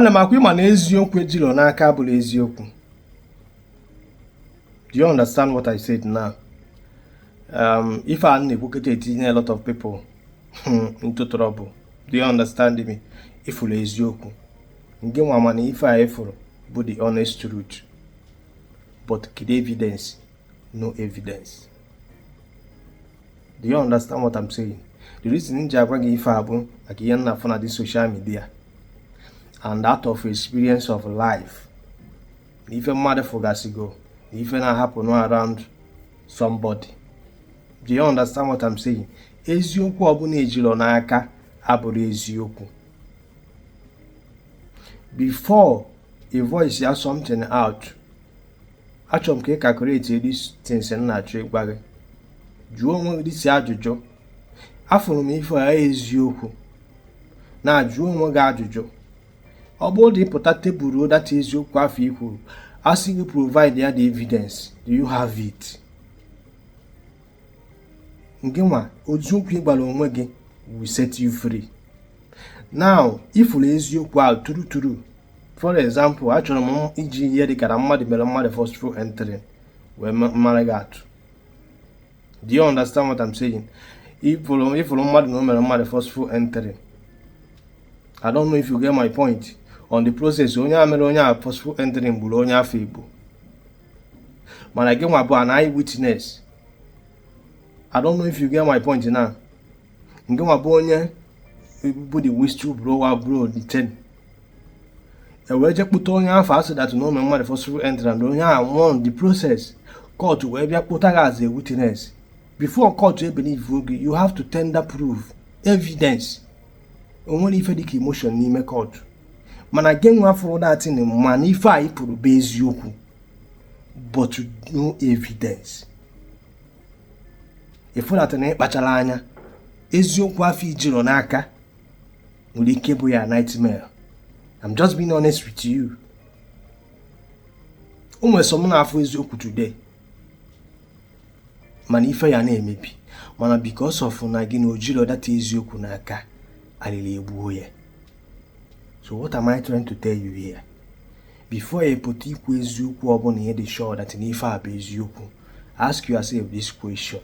Ana m akwa ịma na eziokwu ejiro n'aka abụrụ eziokwu. Do you understand what I said now? If I na-ekwukọta etinye a lot of people into trouble. Do you understand me? Ifuru eziokwu. Nke nwa mana ife a ifuru bụ the honest truth. But kid evidence, no evidence. Do you understand what I'm saying? The reason nji agwa gị ife a bụ maka ihe nna afọ na this social media. And out of experience of life. Ife mmadụ fụgasịgo, ife na-happen around somebody. Do you understand what I'm saying? Eziokwu ọbụla ejiro n'aka abụrụ eziokwu. Before a voice has something out, achọrọ m ka ị calculate these things na-achọ ịgwa gị. Jụọ onwe gị isi ajụjụ. Afụrụ m ife a eziokwu. Na-ajụ onwe gị ajụjụ. Ọ bụrụ na ịpụta tebụl data eziokwu afọ ikwuru, asị gị provide ya the evidence. Do you have it? Nke nwa, eziokwu ịgbara onwe gị will set you free. Now, ifuru eziokwu ahụ true. For example, achọrọ m iji ihe dị ka mmadụ mere mmadụ forceful entry wee mara gị atụ. Do you understand what I'm saying? Ifuru mmadụ na o mere mmadụ forceful entry. I don't know if you get my point. On the process, onye a mere onye a forceful entry gburu onye afọ Igbo. Mana gị nwa bụ an eyewitness. I don't know if you get my point now. Nke nwa bụ onye bụ the whistleblower bro the 10. Wee je kpụta onye afọ asị that no mere mmadụ forceful entry and onye a won the process. Court wee bịa kpụta gị as a witness. Before court believe gị, you have to tender proof, evidence. Onwere ife dịka emotion n'ime court. Mana gị nwa fụrụ datin mana ife a ịpụrụ bụ eziokwu. But no evidence. Ifu that na ịkpachara anya, eziokwu afọ ijiro n'aka nwere ike bụ ya nightmare. I'm just being honest with you. Onwe some na-afụ eziokwu today. Mana ife ya na-emebi. Mana because of na gị na ojiro data eziokwu n'aka, alili egbuo ya. So what am I trying to tell you here? Before you put ikwu eziokwu ọbụna ihe dị sure that n'ife a bụ eziokwu, ask yourself this question.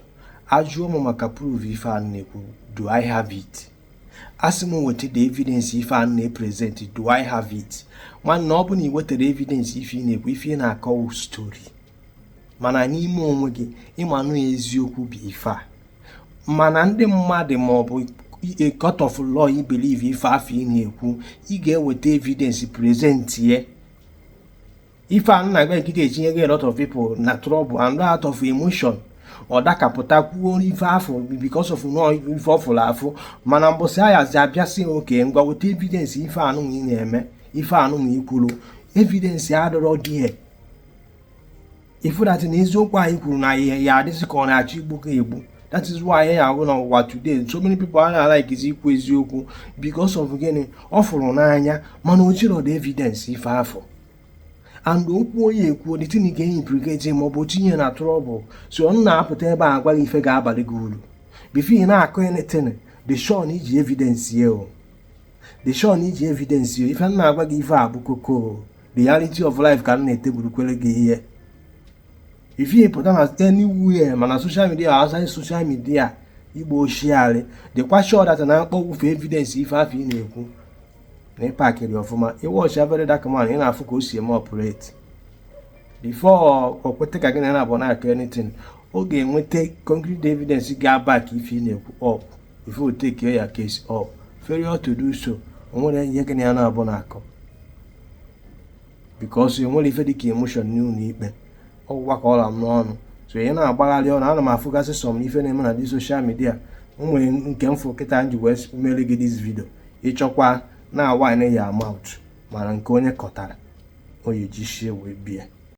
Ajụọ m maka proof ife a na-ekwu, do I have it? Asị m weta the evidence ife a na-present, do I have it? Mana ọ bụ na ị wetara evidence ife ị na-ekwu, ife ị na-akọwa story. Mana n'ime onwe gị, ịmanụ eziokwu bụ ife a. Mana ndị mmadụ ma ọ bụ a court of law you believe ife afọ ị na-ekwu, ị ga-eweta evidence present ye. Ife a na-agba ekike etinye gị a lot of people na trouble and out of emotion. Ọ dakapụta kwuo ife afọ because of no ife ọfụrụ afọ. Mana mbọsị ayazi abịasị oke ngwa weta evidence ife anụ ị na-eme, ife anụ ị kwuru. Evidence adọrọ dị. Ifu that na eziokwu anyị kwuru na ya adịsị ka ọ na-achọ igbu ka egbu. That is why I have on today. So many people are like is equal eziokwu because of gịnị ọ fụrụ n'anya mana o jiro the evidence ife afọ. And okwu onye ekwu the thing ga implicate ma ọ bụ tinye na trouble. So ọ na-apụta ebe a gwa gị ife ga-abalị gị uru. Before ị na-akọ anything, the show na iji evidence ye o. The show na iji evidence ye. Ife na-agwa gị ife a bụ koko. The reality of life ka na-eteburukwere gị ihe. If you put on anywhere, man, social media, outside social media, Igbo share, the quite sure that an apple with evidence if I feel you. Ne pack it off my it was every dark man in a focus him operate. Before or put take again and abona anything. Okay, we take concrete evidence you get back if you know up. If you take your case up. Failure to do so. Only you can abonako. Because you only feel the emotion new need. Ọ gwakọla m n'ọnụ. So ị na-agbagharị ọnụ, ana m afụgasị some ife na-eme na dị social media. Ụmụ nke mfụ kịta nji wee mere gị this video. Ịchọkwa na-awa ya mouth mana nke onye kọtara o ji shie wee bie.